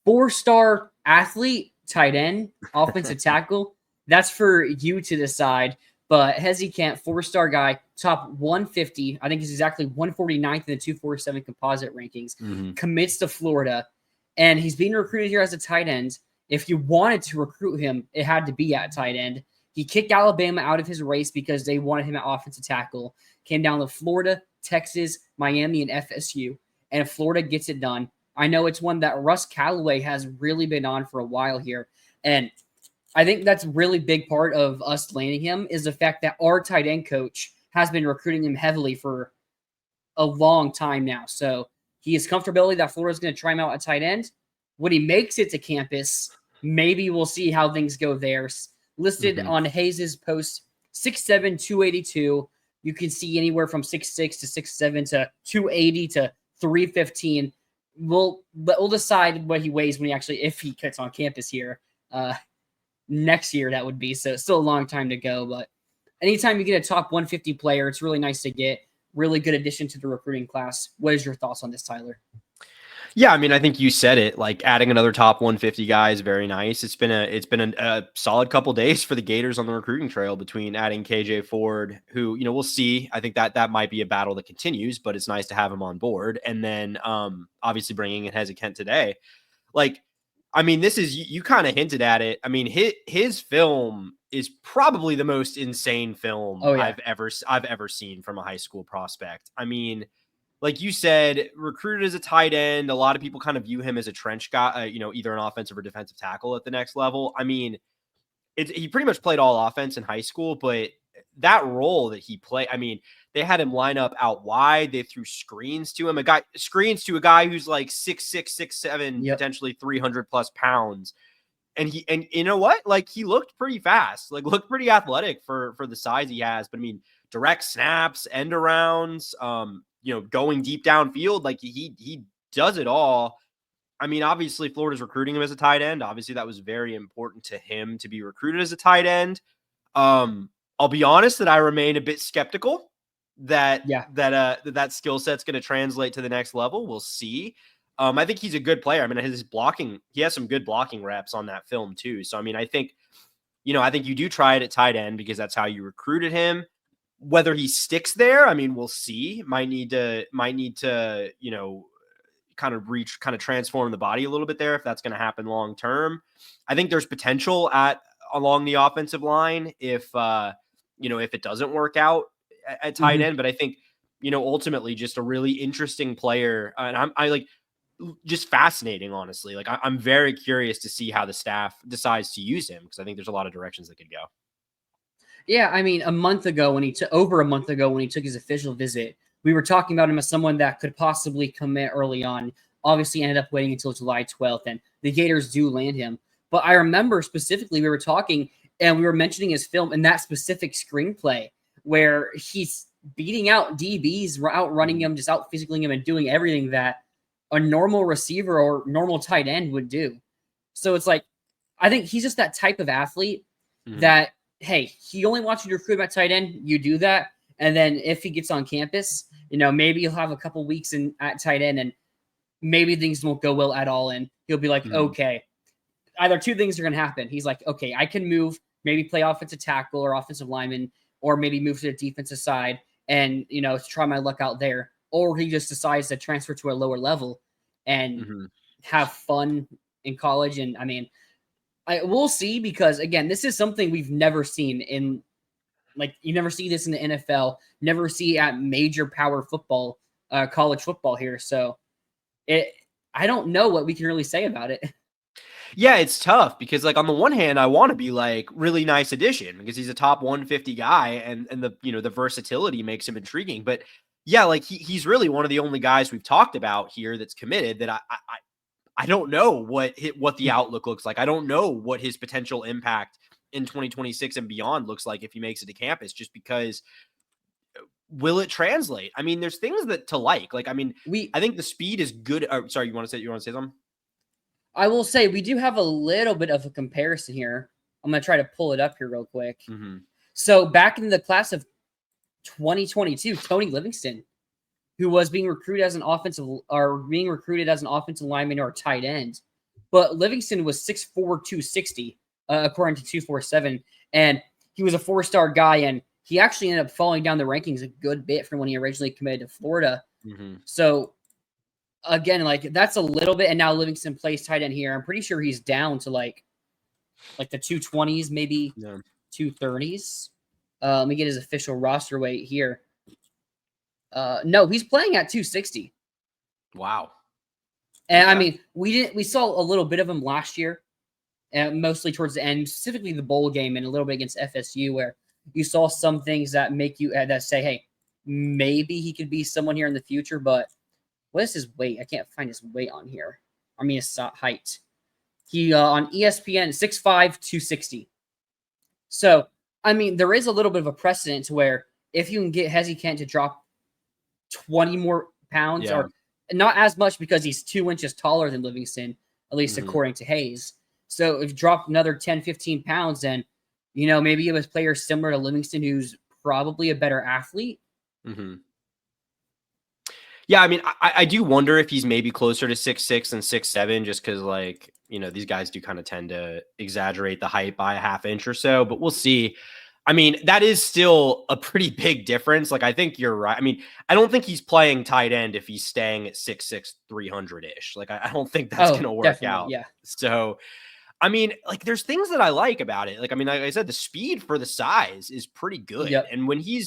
4-star athlete, tight end, offensive tackle. That's for you to decide. But Heze Kent, 4-star guy, top 150. I think he's exactly 149th in the 247 composite rankings. Commits to Florida. And he's being recruited here as a tight end. If you wanted to recruit him, it had to be at tight end. He kicked Alabama out of his race because they wanted him at offensive tackle. Came down to Florida, Texas, Miami, and FSU. And Florida gets it done. I know it's one that Russ Callaway has really been on for a while here. And I think that's a really big part of us landing him is the fact that our tight end coach has been recruiting him heavily for a long time now. So he has comfortability that Florida's going to try him out at tight end. When he makes it to campus, maybe we'll see how things go there. Listed on Heze's post, 6'7", 282. You can see anywhere from 6'6" to 6'7" to 280 to 315. We'll decide what he weighs when he actually, if he gets on campus here next year, that would be. So still a long time to go. But anytime you get a top 150 player, it's really nice to get. Really good addition to the recruiting class. What is your thoughts on this, Tyler? Yeah, I mean, I think you said it. Like adding another top 150 guy is very nice. It's been a solid couple days for the Gators on the recruiting trail between adding KJ Ford, who we'll see. I think that might be a battle that continues, but it's nice to have him on board. And then obviously bringing in Heze Kent today. Like, I mean, this is you kind of hinted at it. I mean, his film is probably the most insane film I've ever seen from a high school prospect. I mean, like you said, recruited as a tight end. A lot of people kind of view him as a trench guy, either an offensive or defensive tackle at the next level. I mean, he pretty much played all offense in high school, but that role that he played, I mean, they had him line up out wide. They threw screens to him. Screens to a guy who's like 6'6", 6'7", potentially 300 plus pounds. And you know what? Like he looked pretty fast, like looked pretty athletic for the size he has. But I mean, direct snaps, end arounds, going deep downfield, like he does it all. I mean, obviously Florida's recruiting him as a tight end. Obviously that was very important to him to be recruited as a tight end. I'll be honest that I remain a bit skeptical that skill set's going to translate to the next level. We'll see. I think he's a good player. I mean, he has some good blocking reps on that film too. So, I mean, I think you do try it at tight end because that's how you recruited him. Whether he sticks there, I mean, we'll see. Might need to, kind of transform the body a little bit there if that's going to happen long term. I think there's potential along the offensive line if it doesn't work out at tight end. But I think, ultimately just a really interesting player. And I like just fascinating, honestly. Like I'm very curious to see how the staff decides to use him because I think there's a lot of directions that could go. Yeah, I mean, over a month ago when he took his official visit, we were talking about him as someone that could possibly commit early on. Obviously, ended up waiting until July 12th, and the Gators do land him. But I remember specifically we were talking, and we were mentioning his film in that specific screenplay where he's beating out DBs, outrunning him, just out physicaling him, and doing everything that a normal receiver or normal tight end would do. So it's like, I think he's just that type of athlete that, hey, he only wants you to recruit him at tight end. You do that. And then if he gets on campus, maybe he'll have a couple weeks at tight end and maybe things won't go well at all. And he'll be like, okay, either two things are going to happen. He's like, okay, I can move, maybe play offensive tackle or offensive lineman, or maybe move to the defensive side and, try my luck out there. Or he just decides to transfer to a lower level and have fun in college. And I mean, we'll see, because again, this is something we've never seen in, like, you never see this in the NFL, never see at major power football, college football here. So I don't know what we can really say about it. Yeah, it's tough because, like, on the one hand, I want to be like really nice addition because he's a top 150 guy and the versatility makes him intriguing. But yeah, like he's really one of the only guys we've talked about here that's committed that I don't know what the outlook looks like. I don't know what his potential impact in 2026 and beyond looks like if he makes it to campus, just because will it translate? I mean, there's things to like. I mean, I think the speed is good. Oh, sorry, you want to say something? I will say we do have a little bit of a comparison here. I'm going to try to pull it up here real quick. So back in the class of 2022, Tony Livingston, who was being recruited as an offensive lineman or tight end, but Livingston was 6'4", 260, according to 247, and he was a 4-star guy, and he actually ended up falling down the rankings a good bit from when he originally committed to Florida. So again, like that's a little bit, and now Livingston plays tight end here. I'm pretty sure he's down to like the 220s, maybe 230s. Let me get his official roster weight here. No, he's playing at 260. Wow. And I mean, we saw a little bit of him last year, mostly towards the end, specifically the bowl game and a little bit against FSU, where you saw some things that make you that say, hey, maybe he could be someone here in the future. But what is his weight? I can't find his weight on here. I mean, his height. He on ESPN 6'5", 260. So I mean, there is a little bit of a precedent to where if you can get Heze Kent to drop 20 more pounds, or not as much because he's 2 inches taller than Livingston, at least according to Heze. So if you drop another 10, 15 pounds, then, you know, maybe it was players similar to Livingston who's probably a better athlete. Yeah, I mean, I do wonder if he's maybe closer to 6'6" than 6'7", just because, like, you know, these guys do kind of tend to exaggerate the height by a half inch or so, but we'll see. I mean, that is still a pretty big difference. Like, I think you're right. I mean, I don't think he's playing tight end if he's staying at 6'6", 300-ish. Like, I don't think that's going to work out. Yeah. So, I mean, like, there's things that I like about it. Like, I mean, like I said, the speed for the size is pretty good. And when he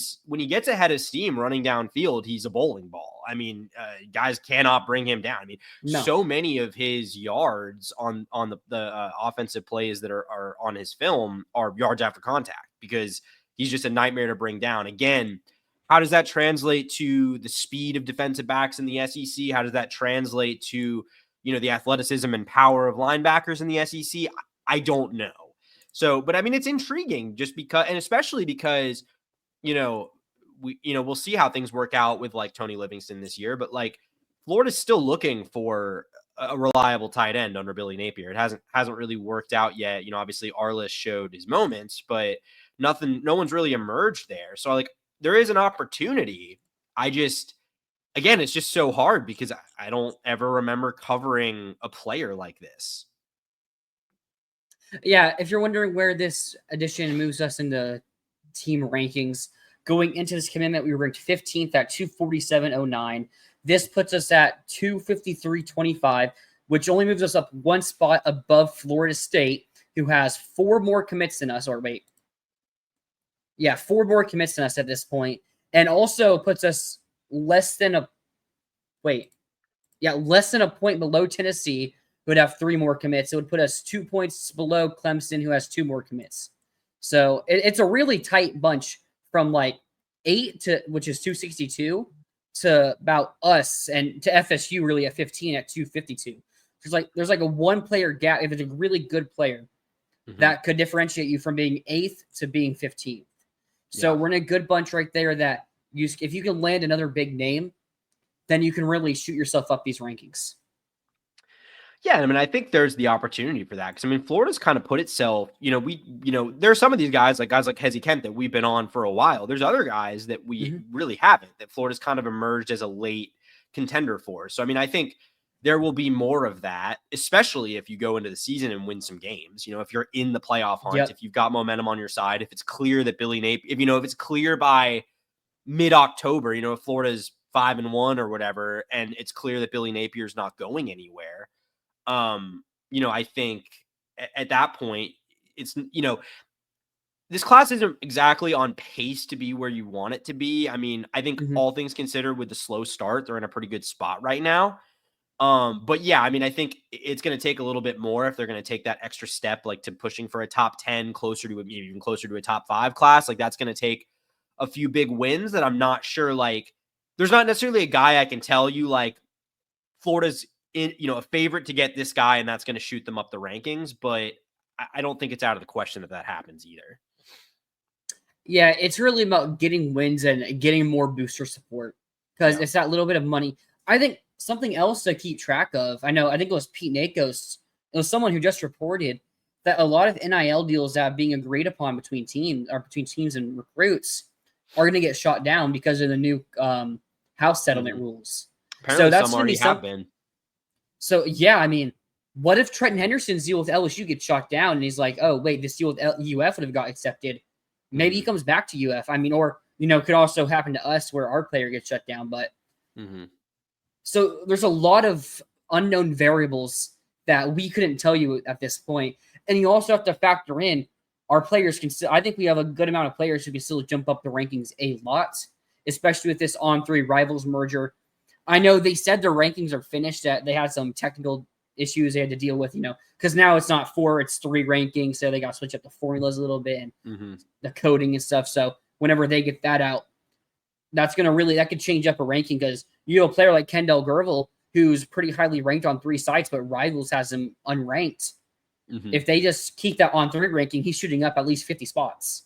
gets ahead of steam running downfield, he's a bowling ball. I mean, guys cannot bring him down. I mean, so many of his yards on the offensive plays that are on his film are yards after contact, because he's just a nightmare to bring down. Again, how does that translate to the speed of defensive backs in the SEC? How does that translate to, you know, the athleticism and power of linebackers in the SEC? I don't know. So, but I mean, it's intriguing just because, and especially because, you know, we'll see how things work out with like Tony Livingston this year, but like Florida's still looking for a reliable tight end under Billy Napier. It hasn't really worked out yet. You know, obviously Arliss showed his moments, but no one's really emerged there. So like there is an opportunity. Again, it's just so hard because I don't ever remember covering a player like this. Yeah, if you're wondering where this edition moves us in the team rankings, going into this commitment, we were ranked 15th at 247.09. This puts us at 253.25, which only moves us up one spot above Florida State, who has 4 more commits than us. 4 more commits than us at this point, and also puts us less than a point below Tennessee, who would have 3 more commits. It would put us 2 points below Clemson, who has 2 more commits. So it's a really tight bunch from like 8 to, which is 262, to about us and to FSU really at 15 at 252. There's like a 1-player gap if it's a really good player that could differentiate you from being 8th to being 15th. So we're in a good bunch right there that if you can land another big name, then you can really shoot yourself up these rankings. Yeah, I mean, I think there's the opportunity for that because I mean, Florida's kind of put itself. There are some of these guys like Heze Kent that we've been on for a while. There's other guys that we really haven't. That Florida's kind of emerged as a late contender for. So I mean, I think there will be more of that, especially if you go into the season and win some games. You know, if you're in the playoff hunt, if you've got momentum on your side, if it's clear that Billy Napier, if it's clear by mid-October, if Florida's 5-1 or whatever, and it's clear that Billy Napier's not going anywhere. I think at that point, it's, this class isn't exactly on pace to be where you want it to be. I mean, I think all things considered with the slow start, they're in a pretty good spot right now. But yeah, I mean, I think it's going to take a little bit more if they're going to take that extra step, like to pushing for a top 10, maybe even closer to a top 5 class. Like that's going to take a few big wins that I'm not sure, like there's not necessarily a guy I can tell you like Florida's a favorite to get this guy and that's going to shoot them up the rankings, but I don't think it's out of the question that happens either. Yeah, it's really about getting wins and getting more booster support because it's that little bit of money. I think something else to keep track of, I think it was Pete Nakos, it was someone who just reported that a lot of NIL deals that are being agreed upon between teams and recruits are going to get shot down because of the new house settlement rules. Apparently, so that's some already have been. So yeah, I mean, What if Trenton Henderson's deal with LSU gets shot down and he's like, oh, wait, this deal with UF would have got accepted. Maybe he comes back to UF. I mean, or, could also happen to us where our player gets shut down. But so there's a lot of unknown variables that we couldn't tell you at this point. And you also have to factor in our players can still, I think we have a good amount of players who can still jump up the rankings a lot, especially with this On3 Rivals merger. I know they said their rankings are finished, that they had some technical issues they had to deal with, because now it's not 4, it's 3 rankings. So they got to switch up the formulas a little bit and the coding and stuff. So whenever they get that out, that's going to that could change up a ranking, because you have a player like Kendall Gervil, who's pretty highly ranked on 3 sites, but Rivals has him unranked. If they just keep that on 3 ranking, he's shooting up at least 50 spots.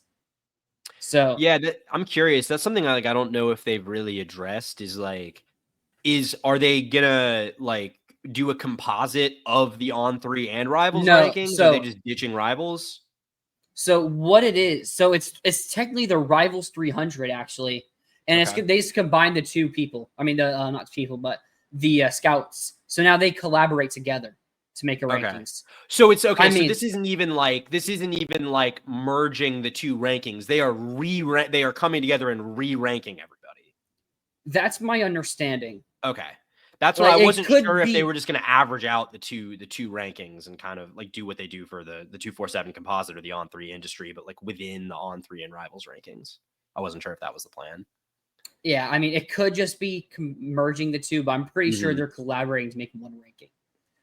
So yeah, I'm curious. That's something I don't know if they've really addressed. Are they gonna do a composite of the On3 and Rivals rankings? Or are they just ditching Rivals? So what it is, so it's technically the Rivals 300 actually, and they just combine the 2 people. I mean, the not people, but the scouts. So now they collaborate together to make a rankings. So it's okay. So this isn't even like merging the 2 rankings. They are coming together and re-ranking everybody. That's my understanding. Okay. That's why I wasn't sure if they were just going to average out the two rankings and kind of do what they do for the 247 composite or the On3 industry, but within the On3 and Rivals rankings. I wasn't sure if that was the plan. Yeah, I mean, it could just be merging the 2, but I'm pretty sure they're collaborating to make 1 ranking.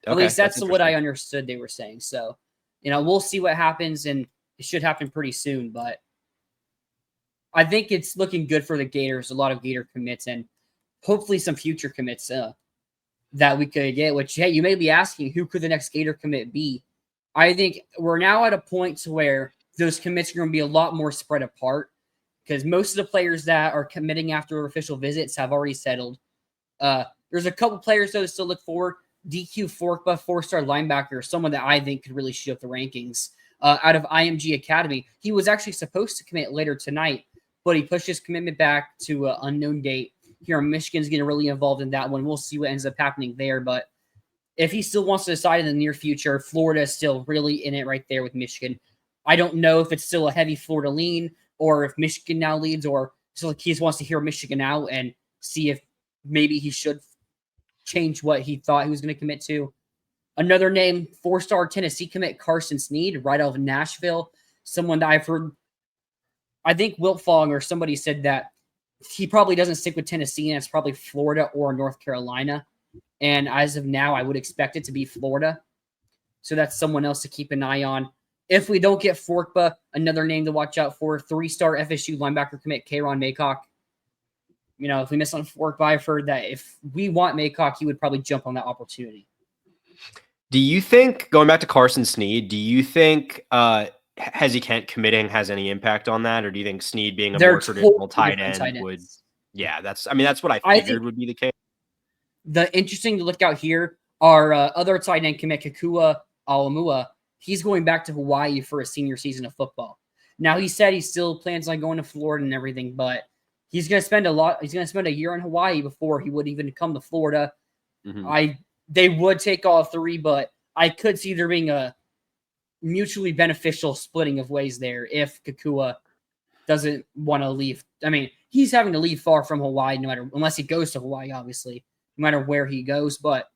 At least that's what I understood they were saying. So, we'll see what happens, and it should happen pretty soon. But I think it's looking good for the Gators. A lot of Gator commits, and hopefully some future commits that we could get. Which, hey, you may be asking, who could the next Gator commit be? I think we're now at a point to where those commits are going to be a lot more spread apart, because most of the players that are committing after official visits have already settled. There's a couple players, though, to still look forward. DQ Forkba, 4-star linebacker, someone that I think could really shoot up the rankings out of IMG Academy. He was actually supposed to commit later tonight, but he pushed his commitment back to an unknown date. Here in Michigan's getting really involved in that one. We'll see what ends up happening there. But if he still wants to decide in the near future, Florida is still really in it right there with Michigan. I don't know if it's still a heavy Florida lean or if Michigan now leads, or still he just wants to hear Michigan out and see if maybe he should change what he thought he was going to commit to. Another name, 4-star Tennessee commit Carson Snead, right out of Nashville. Someone that I've heard, I think Wilt Fong or somebody said that he probably doesn't stick with Tennessee, and it's probably Florida or North Carolina. And as of now, I would expect it to be Florida. So that's someone else to keep an eye on. If we don't get Forkba, another name to watch out for, 3-star FSU linebacker commit Kayron Maycock. If we miss on Forkba, I've heard that if we want Maycock, he would probably jump on that opportunity. Do you think, going back to Carson Snead, do you think Heze Kent committing has any impact on that? Or do you think Snead being a more traditional tight end would... Yeah, that's what I figured would be the case. The interesting to look out here are other tight end commit Kakua Alamua. He's going back to Hawaii for a senior season of football. Now, he said he still plans on going to Florida and everything, but he's going to spend a year in Hawaii before he would even come to Florida. They would take all 3, but I could see there being a mutually beneficial splitting of ways there if Kakua doesn't want to leave. I mean, he's having to leave far from Hawaii, unless he goes to Hawaii, obviously, no matter where he goes. But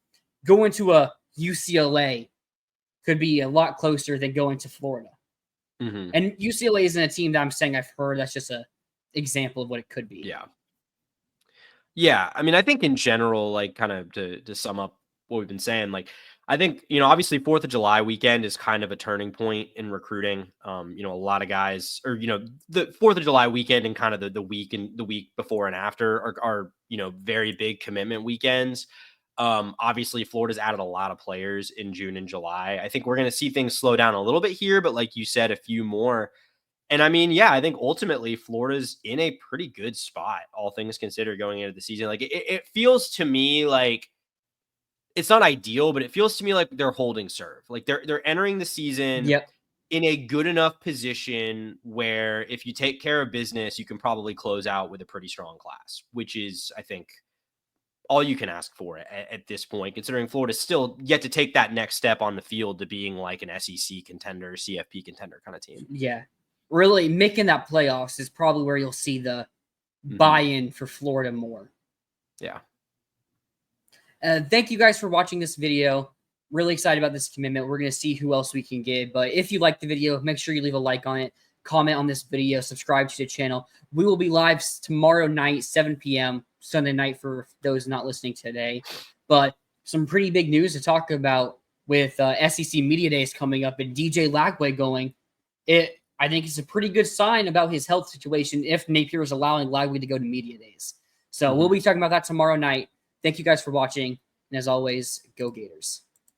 going to a UCLA could be a lot closer than going to Florida. And UCLA isn't a team that I'm saying I've heard. That's just a example of what it could be. Yeah. I mean, I think in general, kind of to sum up what we've been saying, I think, obviously 4th of July weekend is kind of a turning point in recruiting. A lot of guys, or, the 4th of July weekend and kind of the week before and after are very big commitment weekends. Obviously Florida's added a lot of players in June and July. I think we're going to see things slow down a little bit here, but like you said, a few more. And I mean, yeah, I think ultimately Florida's in a pretty good spot, all things considered, going into the season. It feels to me like it's not ideal, but it feels to me like they're holding serve. They're entering the season in a good enough position where if you take care of business, you can probably close out with a pretty strong class, which is, I think, all you can ask for at this point, considering Florida's still yet to take that next step on the field to being like an SEC contender, CFP contender kind of team. Yeah. Really making that playoffs is probably where you'll see the buy-in for Florida more. Yeah. Thank you guys for watching this video. Really excited about this commitment. We're going to see who else we can get. But if you like the video, make sure you leave a like on it, comment on this video, subscribe to the channel. We will be live tomorrow night, 7 p.m., Sunday night for those not listening today. But some pretty big news to talk about with SEC Media Days coming up and DJ Lagway going. I think it's a pretty good sign about his health situation if Napier is allowing Lagway to go to Media Days. So we'll be talking about that tomorrow night. Thank you guys for watching. And as always, go Gators.